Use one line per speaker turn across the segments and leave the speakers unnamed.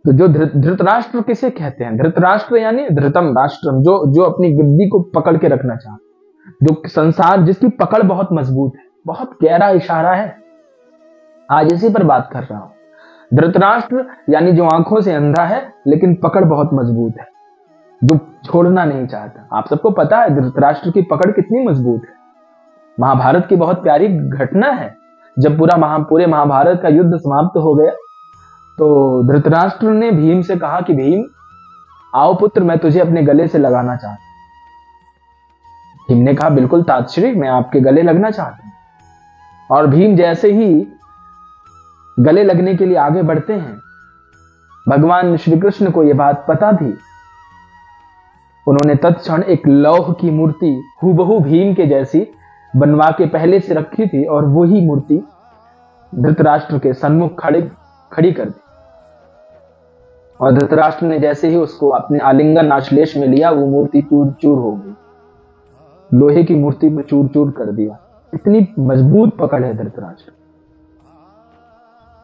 तो जो धृतराष्ट्र किसे कहते हैं? धृतराष्ट्र यानी धृतम राष्ट्रम, जो जो अपनी गद्दी को पकड़ के रखना चाहता, जो संसार जिसकी पकड़ बहुत मजबूत है। बहुत गहरा इशारा है, आज इसी पर बात कर रहा हूं। धृतराष्ट्र यानी जो आंखों से अंधा है लेकिन पकड़ बहुत मजबूत है, जो छोड़ना नहीं चाहता। आप सबको पता है धृतराष्ट्र की पकड़ कितनी मजबूत है। महाभारत की बहुत प्यारी घटना है, जब पूरे महाभारत का युद्ध समाप्त हो गया तो धृतराष्ट्र ने भीम से कहा कि भीम आओ पुत्र, मैं तुझे अपने गले से लगाना चाहता हूं। भीम ने कहा बिल्कुल तातश्री, मैं आपके गले लगना चाहता हूं। और भीम जैसे ही गले लगने के लिए आगे बढ़ते हैं, भगवान श्री कृष्ण को यह बात पता थी। उन्होंने तत्क्षण एक लौह की मूर्ति हूबहू भीम के जैसी बनवा के पहले से रखी थी और वही मूर्ति धृतराष्ट्र के सन्मुख खड़ी कर दी। और धृतराष्ट्र ने जैसे ही उसको अपने आलिंगन आश्लेष में लिया, वो मूर्ति चूर चूर हो गई, लोहे की मूर्ति में चूर चूर कर दिया। इतनी मजबूत पकड़ है धृतराष्ट्र।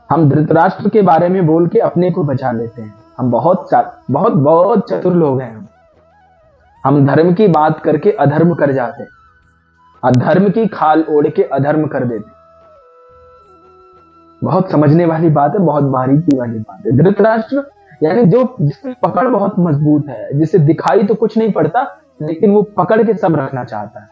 हम धृतराष्ट्र के बारे में बोल के अपने को बचा लेते हैं। हम बहुत बहुत बहुत चतुर लोग हैं। हम धर्म की बात करके अधर्म कर जाते, अधर्म की खाल ओढ़ के अधर्म कर देते। बहुत समझने वाली बात है, बहुत बारीकी वाली बात है। धृतराष्ट्र यानी जो जिसकी पकड़ बहुत मजबूत है, जिसे दिखाई तो कुछ नहीं पड़ता लेकिन वो पकड़ के सब रखना चाहता है,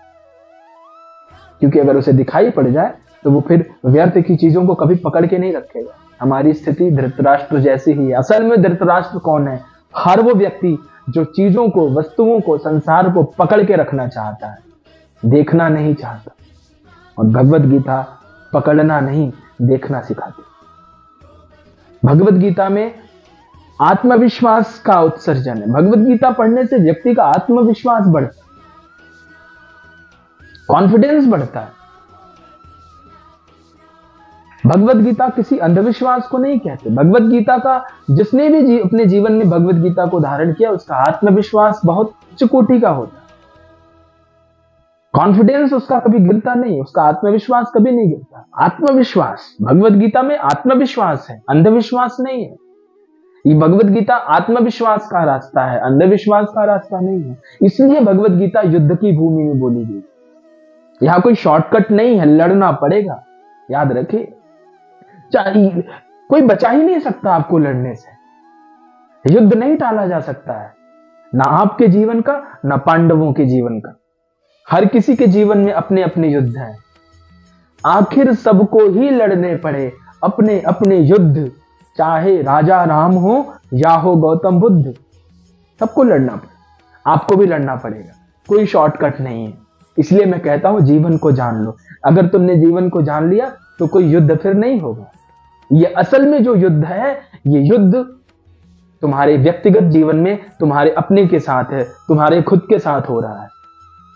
क्योंकि अगर उसे दिखाई पड़ जाए तो वो फिर व्यर्थ की चीजों को कभी पकड़ के नहीं रखेगा। हमारी स्थिति धृतराष्ट्र जैसी ही है। असल में धृतराष्ट्र कौन है? हर वो व्यक्ति जो चीजों को, वस्तुओं को, संसार को पकड़ के रखना चाहता है, देखना नहीं चाहता। और भगवत गीता पकड़ना नहीं, देखना सिखाती। भगवत गीता में आत्मविश्वास का उत्सर्जन है। भगवत गीता पढ़ने से व्यक्ति का आत्मविश्वास बढ़ता है, कॉन्फिडेंस बढ़ता है। भगवत गीता किसी अंधविश्वास को नहीं कहते। भगवत गीता का जिसने भी अपने जीवन में भगवत गीता को धारण किया, उसका आत्मविश्वास बहुत उच्च कोटि का होता है। कॉन्फिडेंस उसका कभी गिरता नहीं, उसका आत्मविश्वास कभी नहीं गिरता। आत्मविश्वास, भगवत गीता में आत्मविश्वास है, अंधविश्वास नहीं है। ये भगवत गीता आत्मविश्वास का रास्ता है, अंधविश्वास का रास्ता नहीं है। इसलिए भगवत गीता युद्ध की भूमि में बोली गई। यहां कोई शॉर्टकट नहीं है, लड़ना पड़ेगा। याद रखिए, चाहिए कोई बचा ही नहीं सकता आपको लड़ने से। युद्ध नहीं टाला जा सकता है, ना आपके जीवन का, ना पांडवों के जीवन का। हर किसी के जीवन में अपने अपने युद्ध हैं। आखिर सबको ही लड़ने पड़े अपने अपने युद्ध, चाहे राजा राम हो या हो गौतम बुद्ध, सबको लड़ना पड़े। आपको भी लड़ना पड़ेगा, कोई शॉर्टकट नहीं है। इसलिए मैं कहता हूं जीवन को जान लो। अगर तुमने जीवन को जान लिया तो कोई युद्ध फिर नहीं होगा। ये असल में जो युद्ध है, ये युद्ध तुम्हारे व्यक्तिगत जीवन में तुम्हारे अपने के साथ है, तुम्हारे खुद के साथ हो रहा है।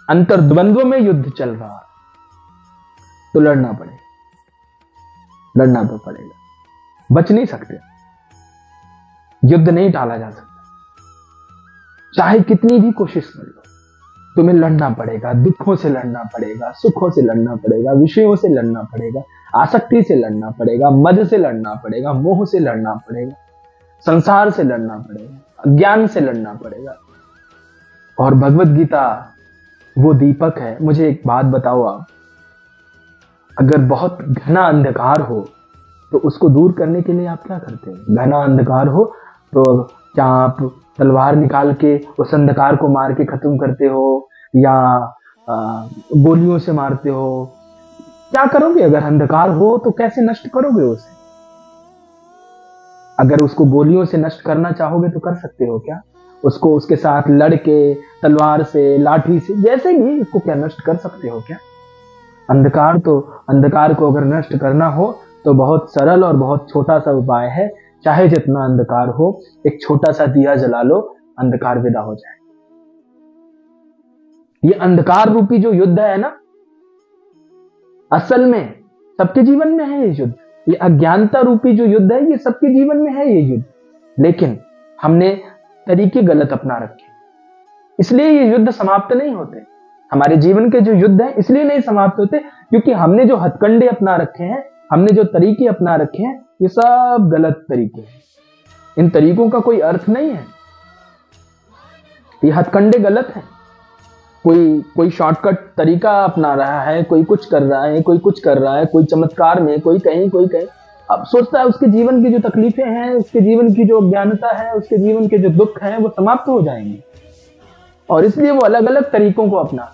अंतर्द्वंद्व में युद्ध चल रहा है, तो लड़ना पड़ेगा, लड़ना तो पड़ेगा। बच नहीं सकते, युद्ध नहीं टाला जा सकता। चाहे कितनी भी कोशिश कर लो, तुम्हें लड़ना पड़ेगा। दुखों से लड़ना पड़ेगा, सुखों से लड़ना पड़ेगा, विषयों से लड़ना पड़ेगा, आसक्ति से लड़ना पड़ेगा, मद से लड़ना पड़ेगा, मोह से लड़ना पड़ेगा, संसार से लड़ना पड़ेगा, अज्ञान से लड़ना पड़ेगा। और भगवत गीता वो दीपक है। मुझे एक बात बताओ आप, अगर बहुत घना अंधकार हो तो उसको दूर करने के लिए आप क्या करते हैं? घना अंधकार हो तो क्या आप तलवार निकाल के उस अंधकार को मार के खत्म करते हो, या गोलियों से मारते हो? क्या करोगे? अगर अंधकार हो तो कैसे नष्ट करोगे उसे? अगर उसको गोलियों से नष्ट करना चाहोगे तो कर सकते हो क्या? उसको उसके साथ लड़के, तलवार से, लाठी से, जैसे भी उसको क्या नष्ट कर सकते हो क्या? अंधकार को अगर नष्ट करना हो तो बहुत सरल और बहुत छोटा सा उपाय है। चाहे जितना अंधकार हो, एक छोटा सा दिया जला लो, अंधकार विदा हो जाए। ये अंधकार रूपी जो युद्ध है ना, असल में सबके जीवन में है ये युद्ध। ये अज्ञानता रूपी जो युद्ध है, ये सबके जीवन में है ये युद्ध। लेकिन हमने तरीके गलत अपना रखे, इसलिए ये युद्ध समाप्त नहीं होते। हमारे जीवन के जो युद्ध है इसलिए नहीं समाप्त होते, क्योंकि हमने जो हथकंडे अपना रखे हैं, हमने जो तरीके अपना रखे हैं, ये सब गलत तरीके हैं। इन तरीकों का कोई अर्थ नहीं है। ये हथकंडे गलत हैं। कोई शॉर्टकट तरीका अपना रहा है, कोई कुछ कर रहा है, कोई कुछ कर रहा है, कोई चमत्कार में, कोई कहीं कोई कहीं। अब सोचता है उसके जीवन की जो तकलीफें हैं, उसके जीवन की जो अज्ञानता है, उसके जीवन के जो दुख हैं वो समाप्त हो जाएंगे, और इसलिए वो अलग अलग तरीकों को अपना।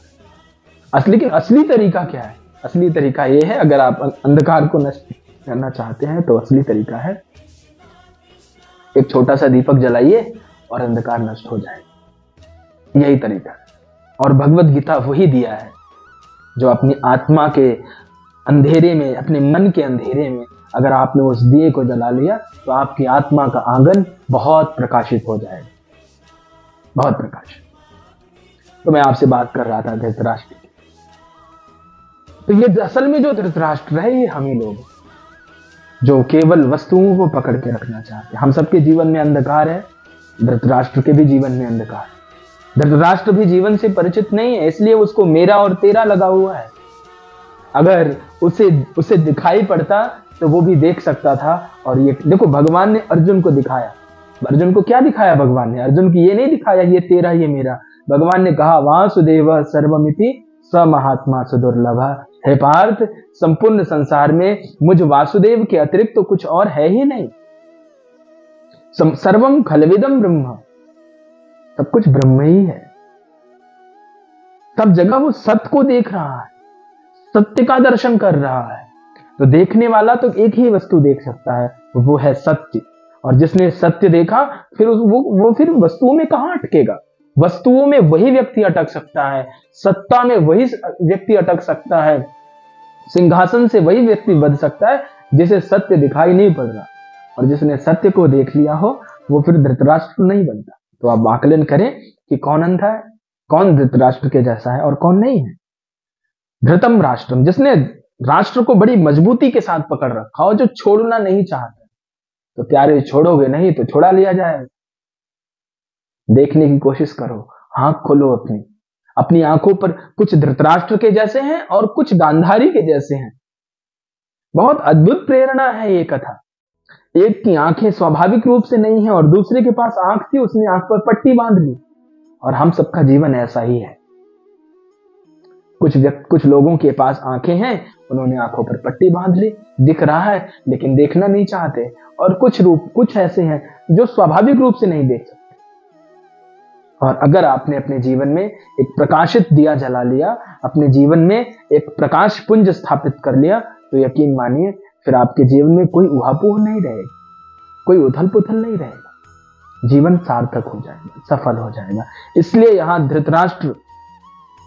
लेकिन असली तरीका क्या है? असली तरीका ये है, अगर आप अंधकार को नष्ट करना चाहते हैं तो असली तरीका है एक छोटा सा दीपक जलाइए और अंधकार नष्ट हो जाएगा। यही तरीका है। और भगवत गीता वही दिया है जो अपनी आत्मा के अंधेरे में, अपने मन के अंधेरे में अगर आपने उस दिए को जला लिया तो आपकी आत्मा का आंगन बहुत प्रकाशित हो जाएगा, बहुत प्रकाशित। तो मैं आपसे बात कर रहा था धृतराष्ट्र की। तो ये असल में जो धृतराष्ट्र है ये हम ही लोग, जो केवल वस्तुओं को पकड़ के रखना चाहते हैं। हम सबके जीवन में अंधकार है, धृतराष्ट्र के भी जीवन में अंधकार है। धृतराष्ट्र भी जीवन से परिचित नहीं है, इसलिए उसको मेरा और तेरा लगा हुआ है। अगर उसे दिखाई पड़ता तो वो भी देख सकता था। और ये देखो, भगवान ने अर्जुन को दिखाया। अर्जुन को क्या दिखाया भगवान ने? अर्जुन की ये नहीं दिखाया ये तेरा ये मेरा। भगवान ने कहा वासुदेव सर्वमिति स महात्मा सुदुर्लभ। हे पार्थ, संपूर्ण संसार में मुझ वासुदेव के अतिरिक्त तो कुछ और है ही नहीं। सर्वम खलविदम ब्रह्म, सब कुछ ब्रह्म ही है। सब जगह वो सत्य को देख रहा है, सत्य का दर्शन कर रहा है। तो देखने वाला तो एक ही वस्तु देख सकता है, वो है सत्य। और जिसने सत्य देखा फिर वो फिर वस्तुओं में कहां अटकेगा? वस्तुओं में वही व्यक्ति अटक सकता है, सत्ता में वही व्यक्ति अटक सकता है, सिंहासन से वही व्यक्ति बध सकता है जिसे सत्य दिखाई नहीं पड़ रहा। और जिसने सत्य को देख लिया हो वो फिर धृतराष्ट्र नहीं बनता। तो आप आकलन करें कि कौन अंधा है, कौन धृतराष्ट्र के जैसा है और कौन नहीं है। धृतम राष्ट्रम, जिसने राष्ट्र को बड़ी मजबूती के साथ पकड़ रखा हो, जो छोड़ना नहीं चाहता। तो प्यारे, छोड़ोगे नहीं तो छोड़ा लिया जाएगा। देखने की कोशिश करो, आंख खोलो अपनी आंखों पर। कुछ धृतराष्ट्र के जैसे हैं और कुछ गांधारी के जैसे हैं। बहुत अद्भुत प्रेरणा है ये कथा। एक की आंखें स्वाभाविक रूप से नहीं है और दूसरे के पास आंख थी, उसने आंख पर पट्टी बांध ली। और हम सबका जीवन ऐसा ही है। कुछ लोगों के पास आंखें हैं, उन्होंने आंखों पर पट्टी बांध ली, दिख रहा है लेकिन देखना नहीं चाहते। और कुछ ऐसे हैं जो स्वाभाविक रूप से नहीं देख सकते। और अगर आपने अपने जीवन में एक प्रकाशित दिया जला लिया, अपने जीवन में एक प्रकाश पुंज स्थापित कर लिया, तो यकीन मानिए फिर आपके जीवन में कोई उहापोह नहीं रहेगा, कोई उथल पुथल नहीं रहेगा। जीवन सार्थक हो जाएगा, सफल हो जाएगा। इसलिए यहां धृतराष्ट्र,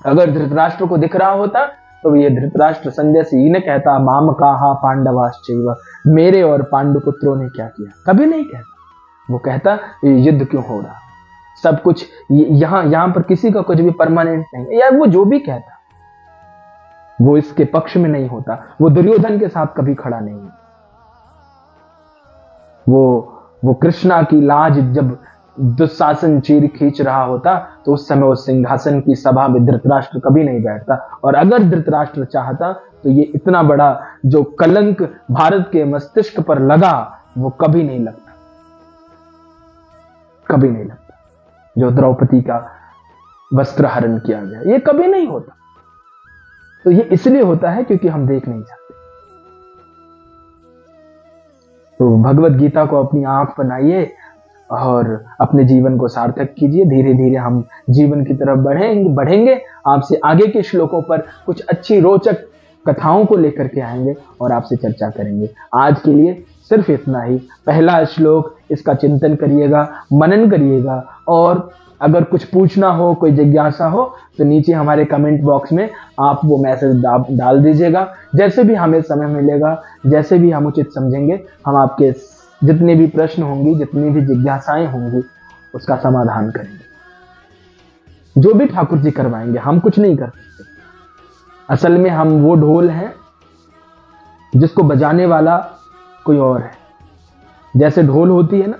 अगर धृतराष्ट्र को दिख रहा होता तो ये धृतराष्ट्र संजय से ही ने कहता माम काहा पांडवाश्चैव, मेरे और पांडुपुत्रों ने क्या किया? कभी नहीं कहता। वो कहता युद्ध क्यों हो रहा, सब कुछ यहां पर किसी का कुछ भी परमानेंट नहीं। या वो जो भी कहता वो इसके पक्ष में नहीं होता। वो दुर्योधन के साथ कभी खड़ा नहीं है। वो कृष्णा की लाज जब दुशासन चीर खींच रहा होता तो उस समय उस सिंहासन की सभा में धृतराष्ट्र कभी नहीं बैठता। और अगर धृतराष्ट्र चाहता तो ये इतना बड़ा जो कलंक भारत के मस्तिष्क पर लगा वो कभी नहीं लगता, कभी नहीं लगता। जो द्रौपदी का वस्त्र हरण किया गया, ये कभी नहीं होता। तो ये इसलिए होता है क्योंकि हम देख नहीं चाहते। तो भगवत गीता को अपनी आंख बनाइए और अपने जीवन को सार्थक कीजिए। धीरे धीरे हम जीवन की तरफ बढ़ेंगे। आपसे आगे के श्लोकों पर कुछ अच्छी रोचक कथाओं को लेकर के आएंगे और आपसे चर्चा करेंगे। आज के लिए सिर्फ इतना ही। पहला श्लोक, इसका चिंतन करिएगा, मनन करिएगा। और अगर कुछ पूछना हो, कोई जिज्ञासा हो तो नीचे हमारे कमेंट बॉक्स में आप वो मैसेज डाल दीजिएगा। जैसे भी हमें समय मिलेगा, जैसे भी हम उचित समझेंगे, हम आपके जितने भी प्रश्न होंगी, जितनी भी जिज्ञासाएं होंगी, उसका समाधान करेंगे। जो भी ठाकुर जी करवाएंगे, हम कुछ नहीं कर सकते। असल में हम वो ढोल हैं जिसको बजाने वाला कोई और है। जैसे ढोल होती है ना,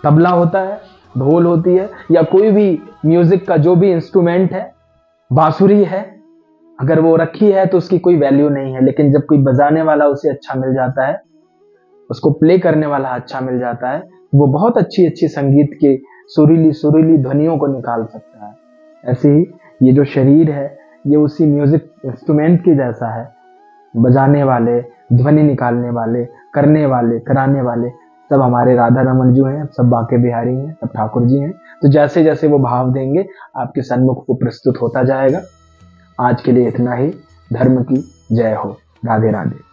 तबला होता है, ढोल होती है, या कोई भी म्यूजिक का जो भी इंस्ट्रूमेंट है, बांसुरी है, अगर वो रखी है तो उसकी कोई वैल्यू नहीं है। लेकिन जब कोई बजाने वाला उसे अच्छा मिल जाता है उसको प्ले करने वाला अच्छा मिल जाता है, वो बहुत अच्छी अच्छी संगीत के सुरीली सुरीली ध्वनियों को निकाल सकता है। ऐसे ही ये जो शरीर है ये उसी म्यूजिक इंस्ट्रूमेंट के जैसा है, बजाने वाले, ध्वनि निकालने वाले, करने वाले, कराने वाले सब हमारे राधा रमन जी हैं, सब बांके बिहारी हैं, सब ठाकुर जी हैं। तो जैसे जैसे वो भाव देंगे आपके सन्मुख वो प्रस्तुत होता जाएगा। आज के लिए इतना ही। धर्म की जय हो। राधे राधे।